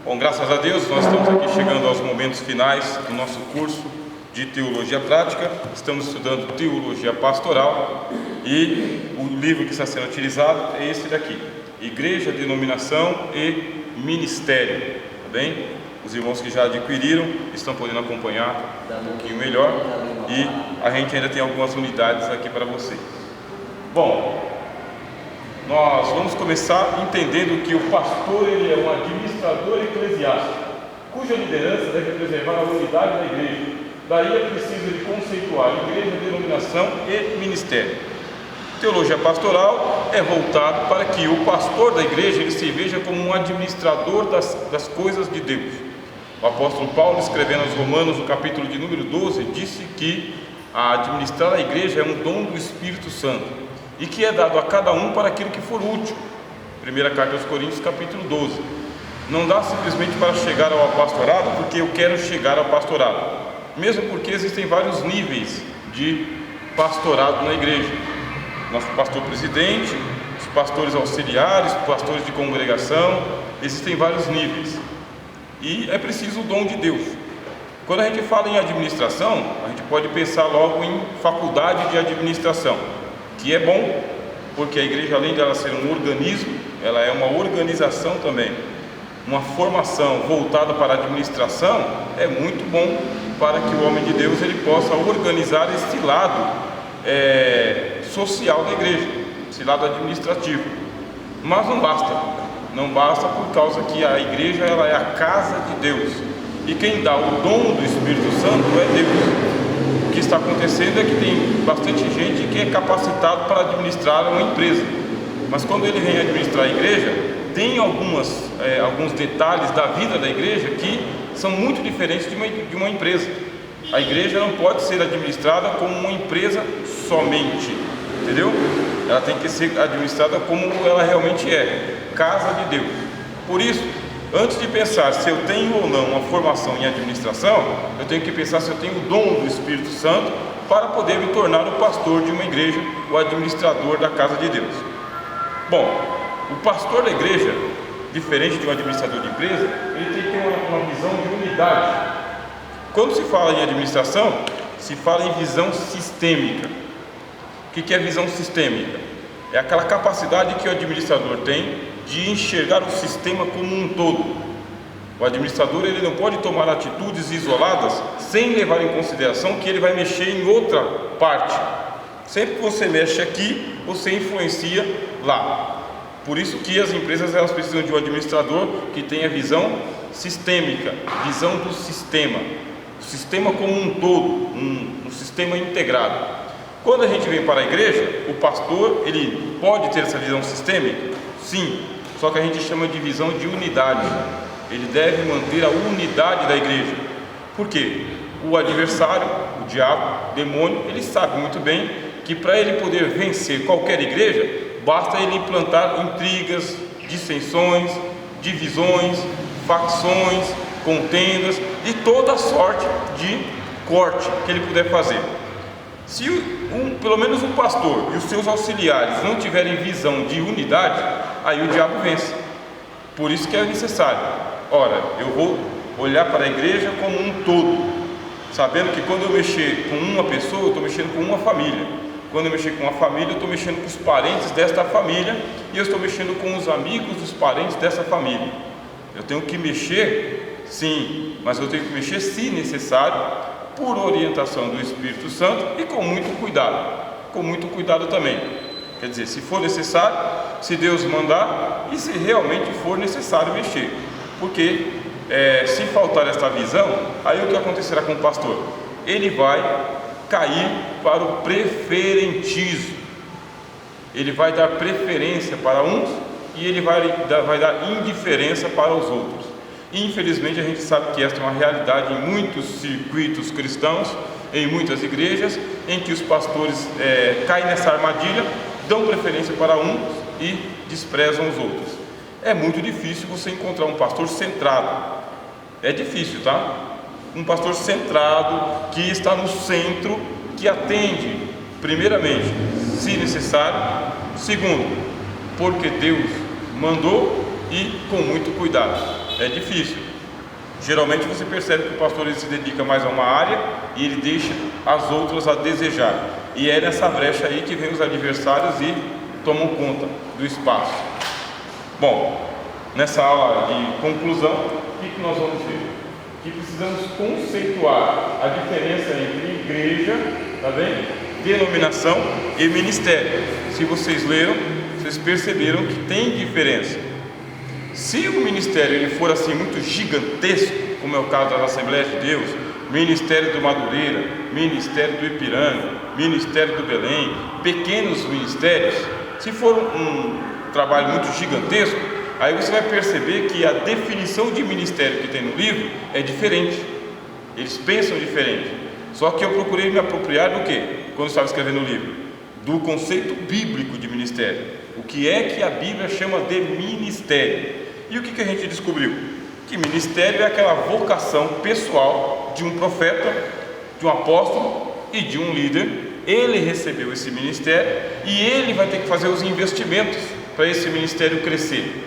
Bom, graças a Deus, nós estamos aqui chegando aos momentos finais do nosso curso de Teologia Prática. Estamos estudando Teologia Pastoral e o livro que está sendo utilizado é esse daqui: Igreja, Denominação e Ministério. Tá bem? Os irmãos que já adquiriram estão podendo acompanhar um pouquinho melhor e a gente ainda tem algumas unidades aqui para vocês. Bom, nós vamos começar entendendo que o pastor ele é um administrador eclesiástico, cuja liderança deve preservar a unidade da igreja. Daí é preciso ele conceituar igreja, denominação e ministério. Teologia pastoral é voltado para que o pastor da igreja ele se veja como um administrador das coisas de Deus. O apóstolo Paulo, escrevendo aos Romanos, no capítulo de número 12, disse que administrar a igreja é um dom do Espírito Santo e que é dado a cada um para aquilo que for útil. Primeira carta aos Coríntios, capítulo 12. Não dá simplesmente para chegar ao pastorado porque eu quero chegar ao pastorado, mesmo porque existem vários níveis de pastorado na igreja. Nosso pastor presidente, os pastores auxiliares, os pastores de congregação, existem vários níveis e é preciso o dom de Deus. Quando a gente fala em administração, a gente pode pensar logo em faculdade de administração, que é bom, porque a igreja, além de ela ser um organismo, ela é uma organização também. Uma formação voltada para a administração é muito bom para que o homem de Deus ele possa organizar esse lado social da igreja, esse lado administrativo. Mas não basta por causa que a igreja ela é a casa de Deus e quem dá o dom do Espírito Santo é Deus. O que está acontecendo é que tem bastante gente que é capacitado para administrar uma empresa, mas quando ele vem administrar a igreja, tem alguns detalhes da vida da igreja que são muito diferentes de uma empresa. A igreja não pode ser administrada como uma empresa somente, entendeu? Ela tem que ser administrada como ela realmente é, casa de Deus. Por isso, antes de pensar se eu tenho ou não uma formação em administração, eu tenho que pensar se eu tenho o dom do Espírito Santo para poder me tornar o pastor de uma igreja, o administrador da casa de Deus. Bom, o pastor da igreja, diferente de um administrador de empresa, ele tem que ter uma visão de unidade. Quando se fala em administração, se fala em visão sistêmica. O que é visão sistêmica? É aquela capacidade que o administrador tem de enxergar o sistema como um todo. O administrador ele não pode tomar atitudes isoladas sem levar em consideração que ele vai mexer em outra parte. Sempre que você mexe aqui, você influencia lá. Por isso que as empresas elas precisam de um administrador que tenha visão sistêmica, visão do sistema, o sistema como um todo, um sistema integrado. Quando a gente vem para a igreja, o pastor ele pode ter essa visão sistêmica? Sim, só que a gente chama de visão de unidade. Ele deve manter a unidade da igreja. Por quê? O adversário, o diabo, o demônio, ele sabe muito bem que para ele poder vencer qualquer igreja, basta ele implantar intrigas, dissensões, divisões, facções, contendas e toda sorte de corte que ele puder fazer. Se pelo menos o pastor e os seus auxiliares não tiverem visão de unidade, aí o diabo vence. Por isso que é necessário. Ora, eu vou olhar para a igreja como um todo, sabendo que quando eu mexer com uma pessoa, eu estou mexendo com uma família. Quando eu mexer com uma família, eu estou mexendo com os parentes desta família e eu estou mexendo com os amigos dos parentes dessa família. Eu tenho que mexer, sim, mas eu tenho que mexer, se necessário, por orientação do Espírito Santo e com muito cuidado também. Quer dizer, se for necessário, se Deus mandar e se realmente for necessário mexer, porque se faltar esta visão, aí o que acontecerá com o pastor? Ele vai cair para o preferentismo, ele vai dar preferência para uns e ele vai dar indiferença para os outros. Infelizmente a gente sabe que esta é uma realidade em muitos circuitos cristãos, em muitas igrejas, em que os pastores caem nessa armadilha, dão preferência para uns e desprezam os outros. É muito difícil você encontrar um pastor centrado, é difícil, tá? Um pastor centrado, que está no centro, que atende, primeiramente, se necessário, segundo, porque Deus mandou e com muito cuidado. é difícil. Geralmente você percebe que o pastor ele se dedica mais a uma área e ele deixa as outras a desejar. E é nessa brecha aí que vem os adversários e tomam conta do espaço. Bom, nessa aula de conclusão, o que nós vamos ver? Que precisamos conceituar a diferença entre igreja, tá bem? Denominação e ministério. Se vocês leram, vocês perceberam que tem diferença. Se o ministério ele for assim muito gigantesco, como é o caso das Assembleias de Deus, Ministério do Madureira, Ministério do Ipiranga, Ministério do Belém, pequenos ministérios, se for um trabalho muito gigantesco, aí você vai perceber que a definição de ministério que tem no livro é diferente. Eles pensam diferente. Só que eu procurei me apropriar do quê? Quando eu estava escrevendo o livro, do conceito bíblico de ministério. O que é que a Bíblia chama de ministério? E o que a gente descobriu? Que ministério é aquela vocação pessoal de um profeta, de um apóstolo e de um líder. Ele recebeu esse ministério e ele vai ter que fazer os investimentos para esse ministério crescer.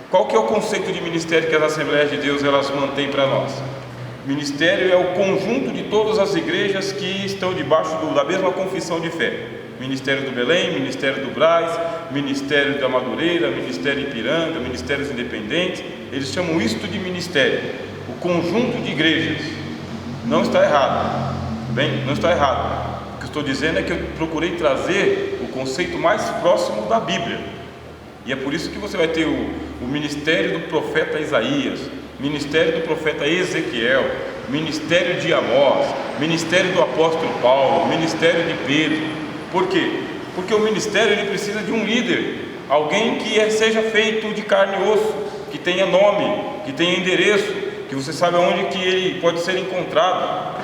Qual que é o conceito de ministério que as Assembleias de Deus elas mantêm para nós? Ministério é o conjunto de todas as igrejas que estão debaixo da mesma confissão de fé. Ministério do Belém, Ministério do Brás, Ministério da Madureira, Ministério Ipiranga, Ministérios Independentes. Eles chamam isto de ministério, o conjunto de igrejas. Não está errado, bem? Não está errado. O que eu estou dizendo é que eu procurei trazer o conceito mais próximo da Bíblia. E é por isso que você vai ter o ministério do profeta Isaías, ministério do profeta Ezequiel, ministério de Amós, ministério do apóstolo Paulo, ministério de Pedro. Por quê? Porque o ministério ele precisa de um líder, alguém que seja feito de carne e osso, que tenha nome, que tenha endereço, que você sabe aonde que ele pode ser encontrado.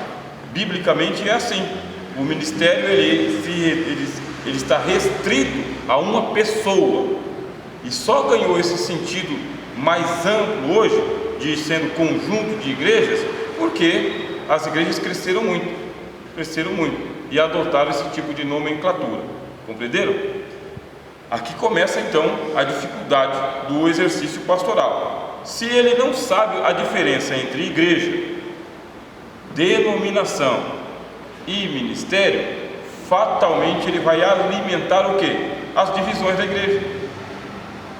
Biblicamente é assim. O ministério ele está restrito a uma pessoa e só ganhou esse sentido mais amplo hoje, de sendo conjunto de igrejas, porque as igrejas cresceram muito e adotaram esse tipo de nomenclatura. Compreenderam? Aqui começa então a dificuldade do exercício pastoral. Se ele não sabe a diferença entre igreja, denominação e ministério, fatalmente ele vai alimentar o quê? As divisões da igreja.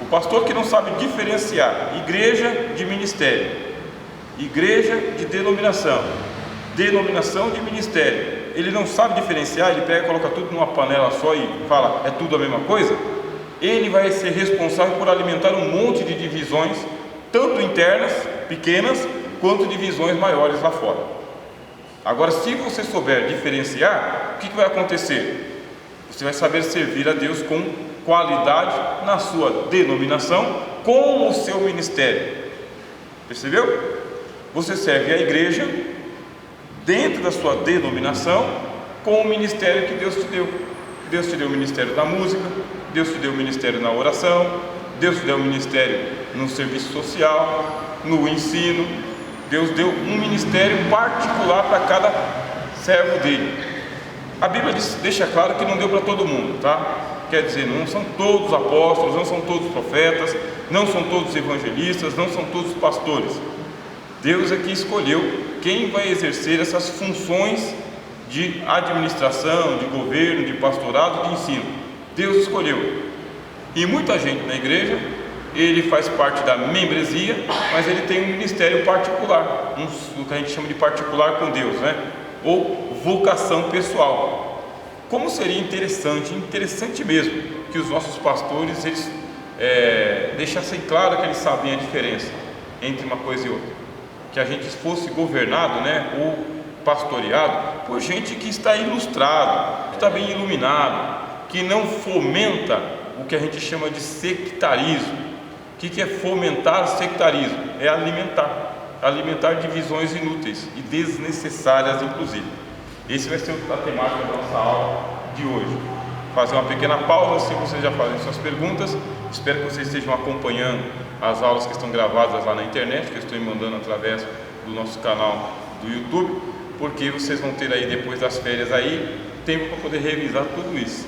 O pastor que não sabe diferenciar igreja de ministério, igreja de denominação, denominação de ministério, ele não sabe diferenciar, ele pega e coloca tudo numa panela só e fala, é tudo a mesma coisa, ele vai ser responsável por alimentar um monte de divisões, tanto internas, pequenas, quanto divisões maiores lá fora. Agora, se você souber diferenciar, o que vai acontecer? Você vai saber servir a Deus com qualidade na sua denominação, com o seu ministério. Percebeu? Você serve a igreja dentro da sua denominação com o ministério que Deus te deu. Deus te deu o ministério da música, Deus te deu o ministério na oração, Deus te deu o ministério no serviço social, no ensino. Deus deu um ministério particular para cada servo dele. A Bíblia deixa claro que não deu para todo mundo, tá? Quer dizer, não são todos apóstolos, não são todos profetas, não são todos evangelistas, não são todos pastores. Deus é que escolheu quem vai exercer essas funções de administração, de governo, de pastorado, de ensino. Deus escolheu. E muita gente na igreja, ele faz parte da membresia, mas ele tem um ministério particular, o que a gente chama de particular com Deus, né? Ou vocação pessoal. Como seria interessante mesmo, que os nossos pastores eles deixassem claro que eles sabem a diferença entre uma coisa e outra, que a gente fosse governado, né, ou pastoreado por gente que está ilustrado, que está bem iluminado, que não fomenta o que a gente chama de sectarismo. O que é fomentar sectarismo? É alimentar divisões inúteis e desnecessárias, inclusive. Esse vai ser a temática da nossa aula de hoje. Fazer uma pequena pausa, se vocês já fazem suas perguntas. Espero que vocês estejam acompanhando as aulas que estão gravadas lá na internet, que eu estou mandando através do nosso canal do YouTube, porque vocês vão ter aí, depois das férias aí, tempo para poder revisar tudo isso.